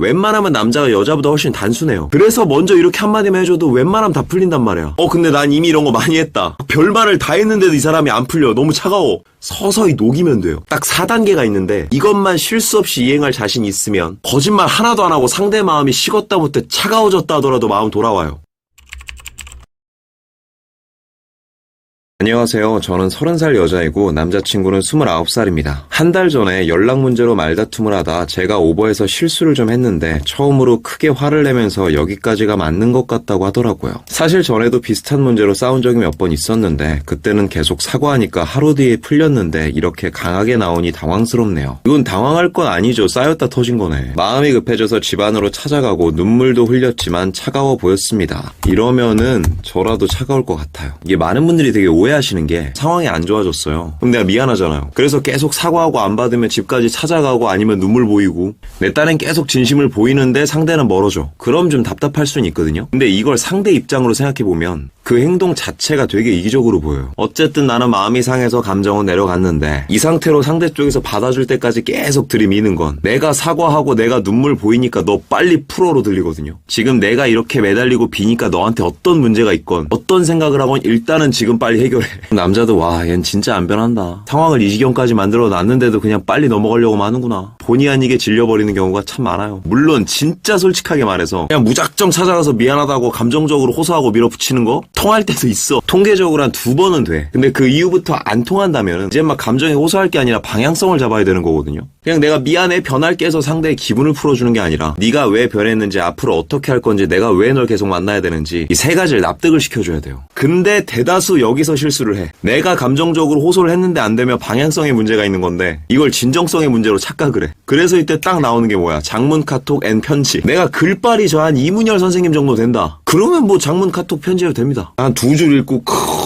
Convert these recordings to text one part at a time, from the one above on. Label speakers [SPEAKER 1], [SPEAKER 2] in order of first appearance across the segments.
[SPEAKER 1] 웬만하면 남자가 여자보다 훨씬 단순해요. 그래서 먼저 이렇게 한마디만 해줘도 웬만하면 다 풀린단 말이야. 근데 난 이미 이런 거 많이 했다. 별말을 다 했는데도 이 사람이 안 풀려. 너무 차가워. 서서히 녹이면 돼요. 딱 4단계가 있는데 이것만 실수 없이 이행할 자신이 있으면 거짓말 하나도 안 하고 상대 마음이 식었다 못해 차가워졌다 하더라도 마음 돌아와요. 안녕하세요. 저는 30살 여자이고 남자친구는 29살입니다. 한 달 전에 연락 문제로 말다툼을 하다 제가 오버해서 실수를 좀 했는데 처음으로 크게 화를 내면서 여기까지가 맞는 것 같다고 하더라고요. 사실 전에도 비슷한 문제로 싸운 적이 몇 번 있었는데 그때는 계속 사과하니까 하루 뒤에 풀렸는데 이렇게 강하게 나오니 당황스럽네요. 이건 당황할 건 아니죠. 쌓였다 터진 거네. 마음이 급해져서 집 안으로 찾아가고 눈물도 흘렸지만 차가워 보였습니다. 이러면은 저라도 차가울 것 같아요. 이게 많은 분들이 되게 오해하시는 게 상황이 안 좋아졌어요. 그럼 내가 미안하잖아요. 그래서 계속 사과하고 안 받으면 집까지 찾아가고 아니면 눈물 보이고 내 딴엔 계속 진심을 보이는데 상대는 멀어져. 그럼 좀 답답할 수는 있거든요. 근데 이걸 상대 입장으로 생각해보면 그 행동 자체가 되게 이기적으로 보여요. 어쨌든 나는 마음이 상해서 감정은 내려갔는데 이 상태로 상대 쪽에서 받아줄 때까지 계속 들이미는 건 내가 사과하고 내가 눈물 보이니까 너 빨리 풀어로 들리거든요. 지금 내가 이렇게 매달리고 비니까 너한테 어떤 문제가 있건 어떤 생각을 하건 일단은 지금 빨리 해결해. 남자도 와, 얜 진짜 안 변한다. 상황을 이 지경까지 만들어 놨는데도 그냥 빨리 넘어가려고 하는구나. 본의 아니게 질려버리는 경우가 참 많아요. 물론 진짜 솔직하게 말해서 그냥 무작정 찾아가서 미안하다고 감정적으로 호소하고 밀어붙이는 거 통할 때도 있어. 통계적으로 한 2번은 돼. 근데 그 이후부터 안 통한다면 이제 막 감정에 호소할 게 아니라 방향성을 잡아야 되는 거거든요. 그냥 내가 미안해 변할게 해서 상대의 기분을 풀어주는 게 아니라 네가 왜 변했는지 앞으로 어떻게 할 건지 내가 왜 널 계속 만나야 되는지 이 3가지를 납득을 시켜줘야 돼요. 근데 대다수 여기서 실수를 해. 내가 감정적으로 호소를 했는데 안 되면 방향성에 문제가 있는 건데 이걸 진정성의 문제로 착각을 해. 그래서 이때 딱 나오는 게 뭐야? 장문 카톡 앤 편지. 내가 글빨이 저 한 이문열 선생님 정도 된다. 그러면 뭐 장문 카톡 편지해도 됩니다. 한 2줄 읽고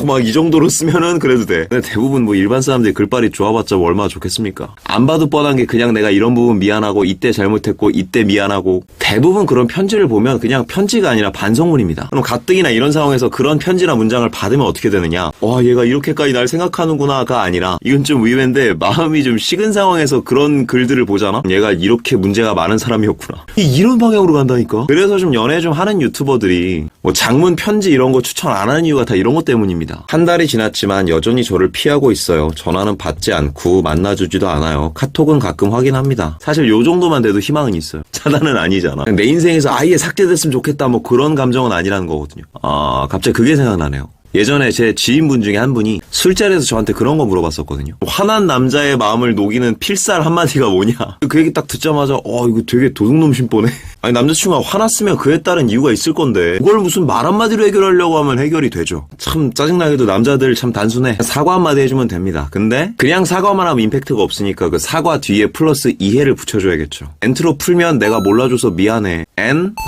[SPEAKER 1] 막 이 정도로 쓰면은 그래도 돼. 근데 대부분 뭐 일반 사람들이 글빨이 좋아봤자 뭐 얼마나 좋겠습니까? 안 봐도 뻔한 게 그냥 내가 이런 부분 미안하고 이때 잘못했고 이때 미안하고 대부분 그런 편지를 보면 그냥 편지가 아니라 반성문입니다. 그럼 가뜩이나 이런 상황에서 그런 편지나 문장을 받으면 어떻게 되느냐? 와, 얘가 이렇게까지 날 생각하는구나가 아니라 이건 좀 의외인데 마음이 좀 식은 상황에서 그런 글들을 보잖아? 얘가 이렇게 문제가 많은 사람이었구나. 이런 방향으로 간다니까? 그래서 좀 연애 좀 하는 유튜버들이 뭐 장문 편지 이런 거 추천 안 하는 이유가 다 이런 것 때문입니다. 한 달이 지났지만 여전히 저를 피하고 있어요. 전화는 받지 않고 만나주지도 않아요. 카톡은 가끔 확인합니다. 사실 요 정도만 돼도 희망은 있어요. 차단은 아니잖아. 내 인생에서 아예 삭제됐으면 좋겠다 뭐 그런 감정은 아니라는 거거든요. 갑자기 그게 생각나네요. 예전에 제 지인분 중에 한 분이 술자리에서 저한테 그런 거 물어봤었거든요. 화난 남자의 마음을 녹이는 필살 한마디가 뭐냐. 그 얘기 딱 듣자마자 이거 되게 도둑놈 심보네. 아니 남자친구가 화났으면 그에 따른 이유가 있을 건데 그걸 무슨 말 한마디로 해결하려고 하면 해결이 되죠. 참 짜증나게도 남자들 참 단순해. 사과 한마디 해주면 됩니다. 근데 그냥 사과만 하면 임팩트가 없으니까 그 사과 뒤에 플러스 이해를 붙여줘야겠죠. 엔트로 풀면 내가 몰라줘서 미안해.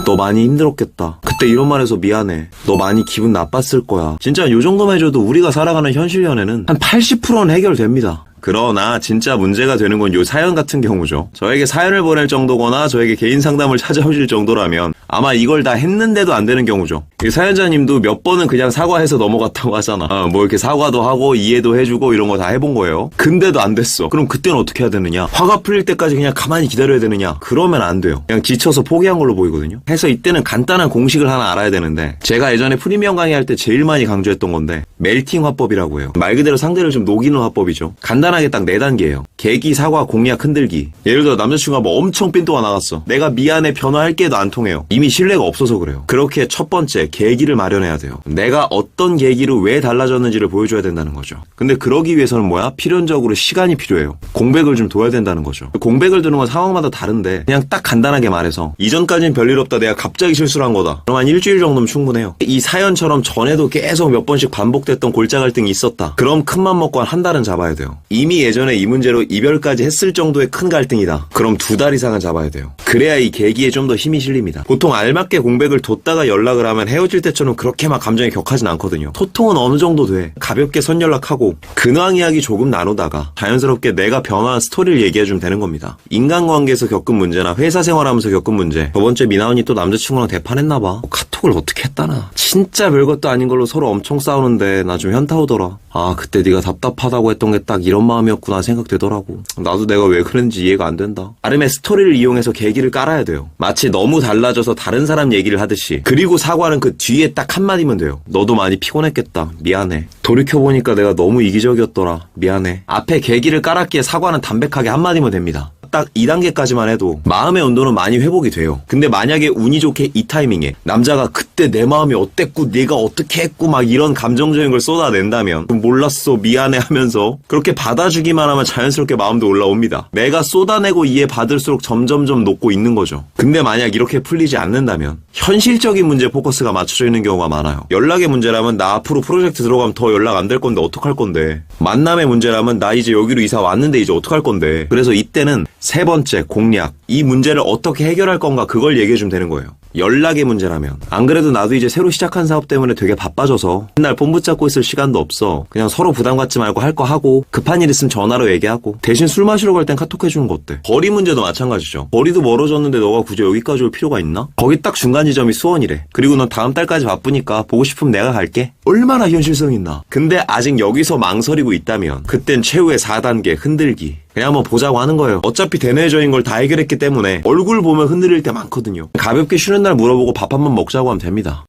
[SPEAKER 1] 너 많이 힘들었겠다. 그때 이런 말 해서 미안해. 너 많이 기분 나빴을 거야. 진짜 요 정도만 해줘도 우리가 살아가는 현실 연애는 한 80%는 해결됩니다. 그러나 진짜 문제가 되는 건 요 사연 같은 경우죠. 저에게 사연을 보낼 정도거나 저에게 개인 상담을 찾아오실 정도라면 아마 이걸 다 했는데도 안 되는 경우죠. 이 사연자님도 몇 번은 그냥 사과해서 넘어갔다고 하잖아. 뭐 이렇게 사과도 하고 이해도 해주고 이런 거 다 해본 거예요. 근데도 안 됐어. 그럼 그때는 어떻게 해야 되느냐? 화가 풀릴 때까지 그냥 가만히 기다려야 되느냐? 그러면 안 돼요. 그냥 지쳐서 포기한 걸로 보이거든요. 해서 이때는 간단한 공식을 하나 알아야 되는데 제가 예전에 프리미엄 강의할 때 제일 많이 강조했던 건데 멜팅 화법이라고 해요. 말 그대로 상대를 좀 녹이는 화법이죠. 간단하게 딱 4단계예요. 계기, 사과, 공약, 흔들기. 예를 들어 남자친구가 뭐 엄청 삔또가 나갔어. 내가 미안해 변화할게 도 안 통해요. 이미 신뢰가 없어서 그래요. 그렇게 첫 번째 계기를 마련해야 돼요. 내가 어떤 계기로 왜 달라졌는지를 보여줘야 된다는 거죠. 근데 그러기 위해서는 뭐야? 필연적으로 시간이 필요해요. 공백을 좀 둬야 된다는 거죠. 공백을 두는 건 상황마다 다른데 그냥 딱 간단하게 말해서 이전까지는 별일 없다. 내가 갑자기 실수를 한 거다. 그럼 한 일주일 정도면 충분해요. 이 사연처럼 전에도 계속 몇 번씩 반복됐던 골자 갈등이 있었다. 그럼 큰맘 먹고 한 달은 잡아야 돼요. 이미 예전에 이 문제로 이별까지 했을 정도의 큰 갈등이다. 그럼 2달 이상은 잡아야 돼요. 그래야 이 계기에 좀 더 힘이 실립니다. 보통 알맞게 공백을 뒀다가 연락을 하면 헤어질 때처럼 그렇게 막 감정이 격하진 않거든요. 소통은 어느 정도 돼. 가볍게 선연락하고 근황 이야기 조금 나누다가 자연스럽게 내가 변화한 스토리를 얘기해주면 되는 겁니다. 인간관계에서 겪은 문제나 회사 생활하면서 겪은 문제. 저번주에 미나언니 또 남자친구랑 대판했나봐. 카톡을 카톡을 어떻게 했다나. 진짜 별것도 아닌 걸로 서로 엄청 싸우는데 나 좀 현타 오더라. 아, 그때 네가 답답하다고 했던 게 딱 이런 마음이었구나 생각되더라고. 나도 내가 왜 그랬는지 이해가 안 된다. 나름의 스토리를 이용해서 계기를 깔아야 돼요. 마치 너무 달라져서 다른 사람 얘기를 하듯이. 그리고 사과는 그 뒤에 딱 한마디면 돼요. 너도 많이 피곤했겠다. 미안해. 돌이켜보니까 내가 너무 이기적이었더라. 미안해. 앞에 계기를 깔았기에 사과는 담백하게 한마디면 됩니다. 딱 2단계까지만 해도 마음의 온도는 많이 회복이 돼요. 근데 만약에 운이 좋게 이 타이밍에 남자가 그때 내 마음이 어땠고 내가 어떻게 했고 막 이런 감정적인 걸 쏟아낸다면 몰랐어 미안해 하면서 그렇게 받아주기만 하면 자연스럽게 마음도 올라옵니다. 내가 쏟아내고 이해받을수록 점점점 녹고 있는 거죠. 근데 만약 이렇게 풀리지 않는다면 현실적인 문제에 포커스가 맞춰져 있는 경우가 많아요. 연락의 문제라면 나 앞으로 프로젝트 들어가면 더 연락 안 될 건데 어떡할 건데. 만남의 문제라면 나 이제 여기로 이사 왔는데 이제 어떡할 건데. 그래서 이때는 세 번째 공략. 이 문제를 어떻게 해결할 건가 그걸 얘기해주면 되는 거예요. 연락의 문제라면 안 그래도 나도 이제 새로 시작한 사업 때문에 되게 바빠져서 맨날 폰 붙잡고 있을 시간도 없어. 그냥 서로 부담 갖지 말고 할 거 하고 급한 일 있으면 전화로 얘기하고 대신 술 마시러 갈 땐 카톡 해주는 거 어때? 거리 문제도 마찬가지죠. 거리도 멀어졌는데 너가 굳이 여기까지 올 필요가 있나? 거기 딱 중간 지점이 수원이래. 그리고 넌 다음 달까지 바쁘니까 보고 싶으면 내가 갈게. 얼마나 현실성 있나? 근데 아직 여기서 망설이고 있다면 그땐 최후의 4단계 흔들기. 그냥 한번 보자고 하는 거예요. 어차피 대내적인 걸 다 해결했기 때문에 얼굴 보면 흔들릴 때 많거든요. 가볍게 쉬는 날 물어보고 밥 한번 먹자고 하면 됩니다.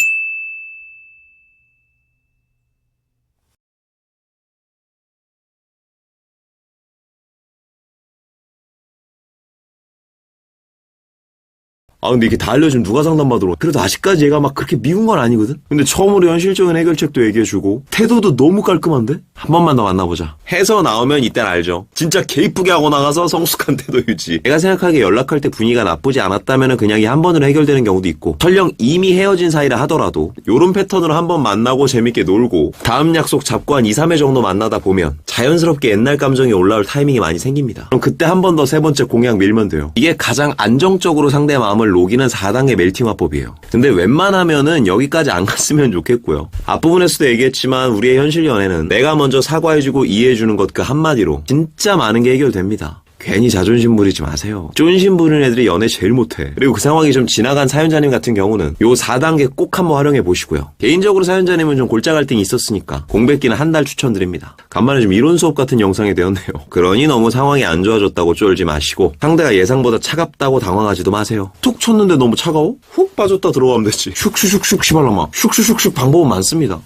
[SPEAKER 1] 아 근데 이게 다 알려주면 누가 상담받으러 그래도 아직까지 얘가 막 그렇게 미운 건 아니거든? 근데 처음으로 현실적인 해결책도 얘기해주고 태도도 너무 깔끔한데? 한 번만 더 만나보자 해서 나오면 이땐 알죠. 진짜 개 이쁘게 하고 나가서 성숙한 태도 유지. 내가 생각하기에 연락할 때 분위기가 나쁘지 않았다면 그냥 이 한 번으로 해결되는 경우도 있고 설령 이미 헤어진 사이라 하더라도 요런 패턴으로 한 번 만나고 재밌게 놀고 다음 약속 잡고 한 2, 3회 정도 만나다 보면 자연스럽게 옛날 감정이 올라올 타이밍이 많이 생깁니다. 그럼 그때 한 번 더 세 번째 공약 밀면 돼요. 이게 가장 안정적으로 상대의 마음을 녹이는 4단계 멜팅 화법이에요. 근데 웬만하면은 여기까지 안 갔으면 좋겠고요. 앞부분에서도 얘기했지만 우리의 현실 연애는 내가 먼저 사과해주고 이해해주는 것 그 한마디로 진짜 많은 게 해결됩니다. 괜히 자존심 부리지 마세요. 쫀심 부리는 애들이 연애 제일 못해. 그리고 그 상황이 좀 지나간 사연자님 같은 경우는 요 4단계 꼭 한번 활용해 보시고요. 개인적으로 사연자님은 좀 골짜 갈등이 있었으니까 공백기는 한 달 추천드립니다. 간만에 좀 이론 수업 같은 영상이 되었네요. 그러니 너무 상황이 안 좋아졌다고 쫄지 마시고 상대가 예상보다 차갑다고 당황하지도 마세요. 툭 쳤는데 너무 차가워? 훅 빠졌다 들어가면 되지. 슉슉슉슉 시발라마. 슉슉슉슉 방법은 많습니다.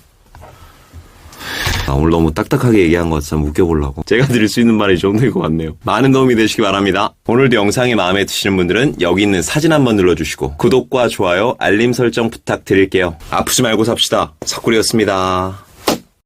[SPEAKER 1] 오늘 너무 딱딱하게 얘기한 것 같아서 웃겨보려고. 제가 드릴 수 있는 말이 이 정도인 것 같네요. 많은 도움이 되시기 바랍니다. 오늘도 영상이 마음에 드시는 분들은 여기 있는 사진 한번 눌러주시고 구독과 좋아요, 알림 설정 부탁드릴게요. 아프지 말고 삽시다. 사쿠리였습니다.